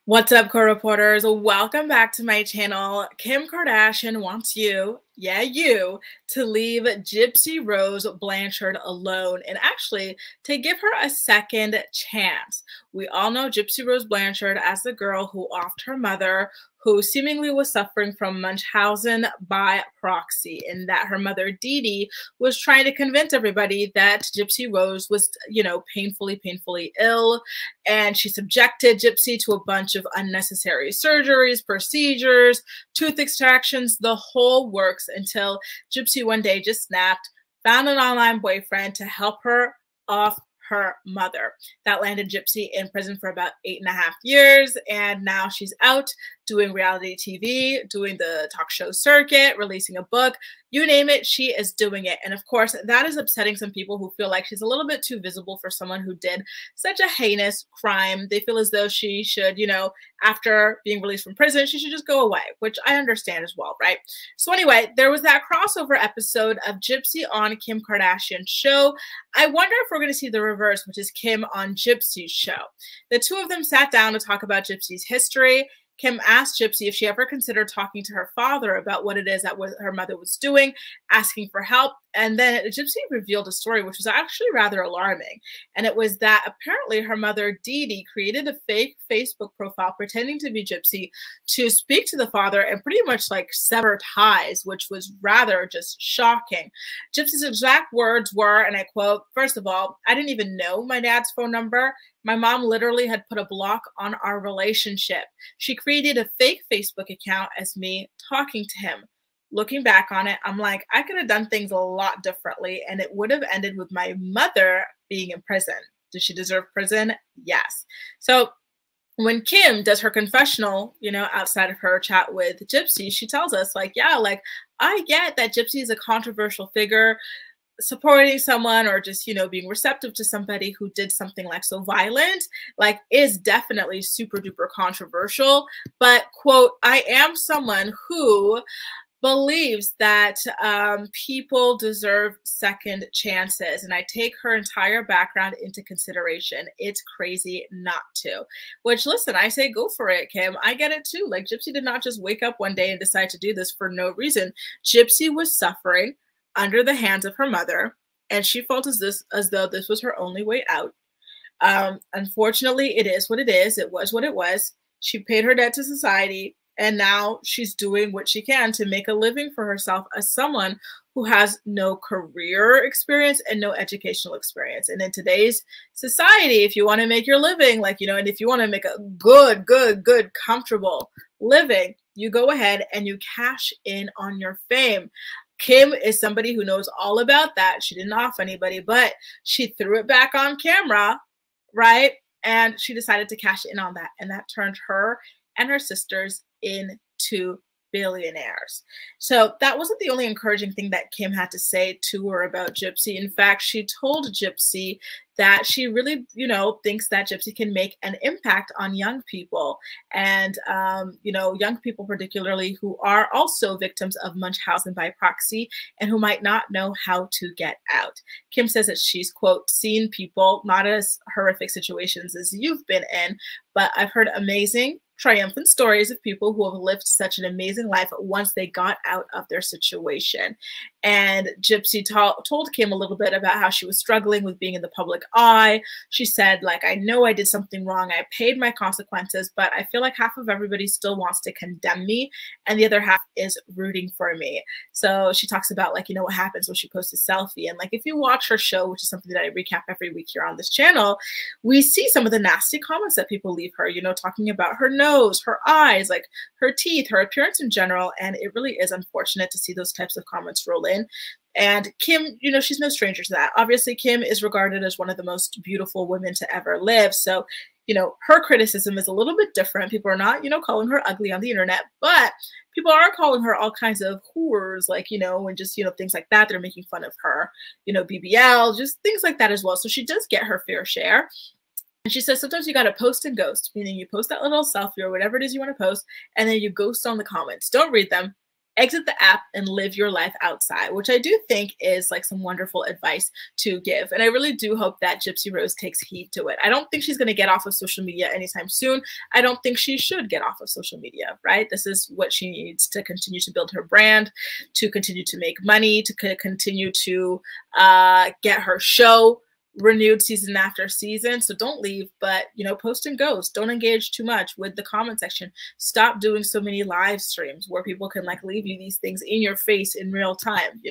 What's up, co-reporters? Welcome back to my channel. Kim Kardashian wants you, yeah, you, to leave Gypsy Rose Blanchard alone and actually to give her a second chance. We all know Gypsy Rose Blanchard as the girl who offed her mother, who seemingly was suffering from Munchausen by proxy, and that her mother, Dee Dee, was trying to convince everybody that Gypsy Rose was, painfully ill, and she subjected Gypsy to a bunch of unnecessary surgeries, procedures, tooth extractions, the whole works, until Gypsy one day just snapped, found an online boyfriend to help her off her mother. That landed Gypsy in prison for about 8.5 years, and now she's out doing reality TV, doing the talk show circuit, releasing a book, you name it, she is doing it. And of course, that is upsetting some people who feel like she's a little bit too visible for someone who did such a heinous crime. They feel as though she should, after being released from prison, she should just go away, which I understand as well, right? So anyway, there was that crossover episode of Gypsy on Kim Kardashian's show. I wonder if we're going to see the reverse, which is Kim on Gypsy's show. The two of them sat down to talk about Gypsy's history. Kim asked Gypsy if she ever considered talking to her father about what it is that her mother was doing, asking for help. And then Gypsy revealed a story which was actually rather alarming. And it was that apparently her mother, Dee Dee, created a fake Facebook profile pretending to be Gypsy to speak to the father and pretty much like sever ties, which was rather just shocking. Gypsy's exact words were, and I quote, "First of all, I didn't even know my dad's phone number. My mom literally had put a block on our relationship. She created a fake Facebook account as me talking to him. Looking back on it, I'm like, I could have done things a lot differently, and it would have ended with my mother being in prison. Does she deserve prison? Yes." So when Kim does her confessional, outside of her chat with Gypsy, she tells us like, yeah, like I get that Gypsy is a controversial figure, supporting someone or just, being receptive to somebody who did something like so violent, like is definitely super duper controversial. But quote, I am someone who believes that people deserve second chances. And I take her entire background into consideration. It's crazy not to. Which, listen, I say go for it, Kim. I get it too. Like Gypsy did not just wake up one day and decide to do this for no reason. Gypsy was suffering under the hands of her mother, and she felt as though this was her only way out. Unfortunately, it is what it is. It was what it was. She paid her debt to society, and now she's doing what she can to make a living for herself as someone who has no career experience and no educational experience. And in today's society, if you want to make your living, and if you want to make a good, comfortable living, you go ahead and you cash in on your fame. Kim is somebody who knows all about that. She didn't off anybody, but she threw it back on camera, right? And she decided to cash in on that. And that turned her and her sisters into billionaires. So that wasn't the only encouraging thing that Kim had to say to her about Gypsy. In fact, she told Gypsy that she really, thinks that Gypsy can make an impact on young people, and, young people particularly who are also victims of Munchausen by proxy and who might not know how to get out. Kim says that she's, quote, seen people, not as horrific situations as you've been in, but I've heard amazing, triumphant stories of people who have lived such an amazing life once they got out of their situation. And Gypsy told Kim a little bit about how she was struggling with being in the public eye. She said, like, I know I did something wrong. I paid my consequences, but I feel like half of everybody still wants to condemn me, and the other half is rooting for me. So she talks about, what happens when she posts a selfie. And if you watch her show, which is something that I recap every week here on this channel, we see some of the nasty comments that people leave her, talking about her nose, her eyes, like her teeth, her appearance in general. And it really is unfortunate to see those types of comments roll in. And Kim, she's no stranger to that. Obviously, Kim is regarded as one of the most beautiful women to ever live. So, her criticism is a little bit different. People are not, calling her ugly on the internet, but people are calling her all kinds of whores, and just, things like that. They're making fun of her, BBL, just things like that as well. So she does get her fair share. And she says sometimes you got to post and ghost, meaning you post that little selfie or whatever it is you want to post, and then you ghost on the comments. Don't read them exit the app and live your life outside, which I do think is like some wonderful advice to give. And I really do hope that Gypsy Rose takes heed to it. I don't think she's going to get off of social media anytime soon. I don't think she should get off of social media, right? This is what she needs to continue to build her brand, to continue to make money, to continue to get her show renewed season after season. So don't leave, but post and ghost. Don't engage too much with the comment section. Stop doing so many live streams where people can like leave you these things in your face in real time,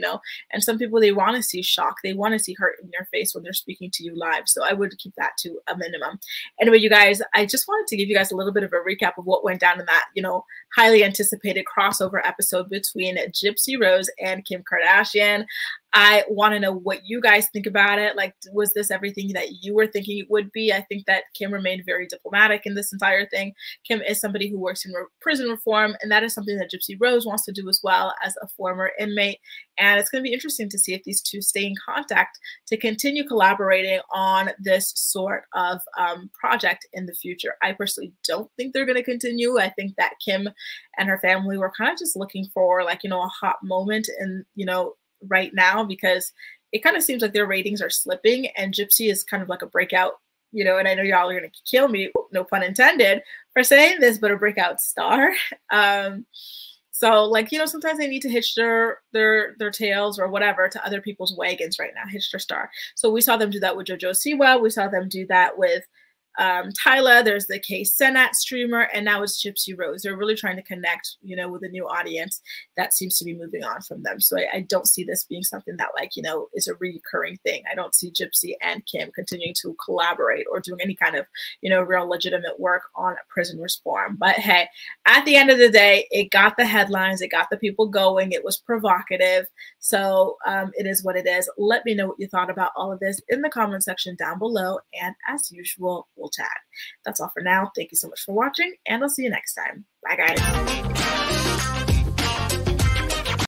and some people, they want to see shock, they want to see hurt in their face when they're speaking to you live. So I would keep that to a minimum. Anyway, you guys, I just wanted to give you guys a little bit of a recap of what went down in that highly anticipated crossover episode between Gypsy Rose and Kim Kardashian. I want to know what you guys think about it. Like, was this everything that you were thinking it would be? I think that Kim remained very diplomatic in this entire thing. Kim is somebody who works in prison reform, and that is something that Gypsy Rose wants to do as well as a former inmate. And it's going to be interesting to see if these two stay in contact to continue collaborating on this sort of project in the future. I personally don't think they're going to continue. I think that Kim and her family were kind of just looking for like, a hot moment and, right now, because it kind of seems like their ratings are slipping, and Gypsy is kind of like a breakout, and I know y'all are going to kill me, no pun intended, for saying this, but a breakout star. So like, sometimes they need to hitch their tails or whatever to other people's wagons right now, hitch their star. So we saw them do that with JoJo Siwa. We saw them do that with Tyla. There's the K Senat streamer, and now it's Gypsy Rose. They're really trying to connect, with a new audience that seems to be moving on from them. So I don't see this being something that like, is a recurring thing. I don't see Gypsy and Kim continuing to collaborate or doing any kind of, real legitimate work on prison reform. But hey, at the end of the day, it got the headlines, it got the people going, it was provocative. So it is what it is. Let me know what you thought about all of this in the comment section down below. And as usual, we'll chat. That's all for now. Thank you so much for watching, and I'll see you next time. Bye, guys.